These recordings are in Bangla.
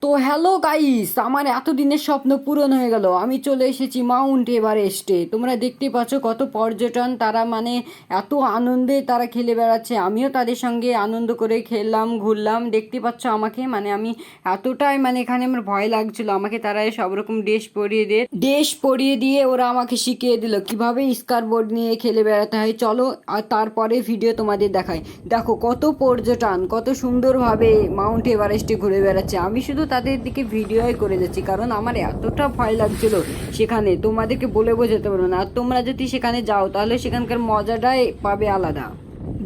তো হ্যালো গাইস, আমার এতদিনের স্বপ্ন পূরণ হয়ে গেল। আমি চলে এসেছি মাউন্ট এভারেস্টে। তোমরা দেখতে পাচ্ছ কত পর্যটন, তারা মানে এত আনন্দে তারা খেলে বেড়াচ্ছে। আমিও তাদের সঙ্গে আনন্দ করে খেললাম, ঘুরলাম। দেখতে পাচ্ছ আমাকে, মানে আমি এতটাই মানে এখানে আমার ভয় লাগছিল। আমাকে তারা সব রকম ড্রেস পরিয়ে দিয়ে ওরা আমাকে শিখিয়ে দিল কিভাবে স্কারবোর্ড নিয়ে খেলে বেড়াতে হয়। চলো আর তারপরে ভিডিও তোমাদের দেখাই। দেখো কত পর্যটন, কত সুন্দরভাবে মাউন্ট এভারেস্টে ঘুরে বেড়াচ্ছে। আমি শুধু তাদের দিকে ভিডিওই করে যাচ্ছি, কারণ আমার এতটা ভয় লাগছিল সেখানে, তোমাদেরকে বলে বোঝাতে পারবো না। আর তোমরা যদি সেখানে যাও তাহলে সেখানকার মজাটাই পাবে আলাদা।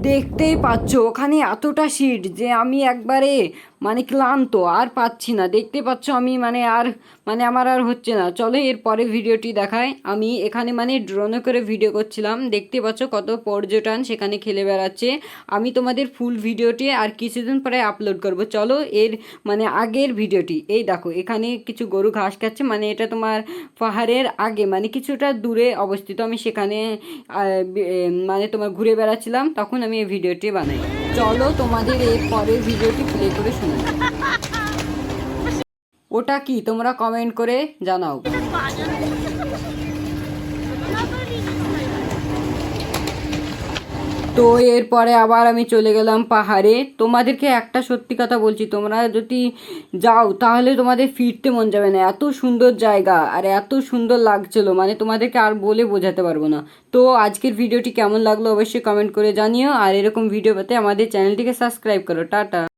দেখতেই পাচ্ছ ওখানে এতটা সিট যে আমি একবারে মানে ক্লান্ত, আর পাচ্ছি না। দেখতে পাচ্ছ আমি মানে আর মানে আমার আর হচ্ছে না। চলো এর পরে ভিডিওটি দেখায়। আমি এখানে মানে ড্রোনে করে ভিডিও করছিলাম। দেখতে পাচ্ছ কত পর্যটন সেখানে খেলে বেড়াচ্ছে। আমি তোমাদের ফুল ভিডিওটি আর কিছুদিন পরে আপলোড করব। চলো এর মানে আগের ভিডিওটি এই দেখো, এখানে কিছু গরু ঘাস খাচ্ছে। মানে এটা তোমার পাহাড়ের আগে মানে কিছুটা দূরে অবস্থিত। আমি সেখানে মানে তোমার ঘুরে বেড়াচ্ছিলাম, তখন আমি এই ভিডিওটি বানাই। চলো তোমাদের এর পরের ভিডিওটি প্লে করে শোনাই। ওটা কি তোমরা কমেন্ট করে জানাও। তো এরপরে আবার আমি চলে গেলাম পাহাড়ে। তোমাদেরকে একটা সত্যি কথা বলছি, তোমরা যদি যাও তাহলে তোমাদের ফিরতে মন যাবে না। এত সুন্দর জায়গা আর এত সুন্দর লাগছিল, মানে তোমাদেরকে আর বলে বোঝাতে পারবো না। তো আজকের ভিডিওটি কেমন লাগলো অবশ্যই কমেন্ট করে জানিও, আর এরকম ভিডিও পেতে আমাদের চ্যানেলটিকে সাবস্ক্রাইব করো। টাটা।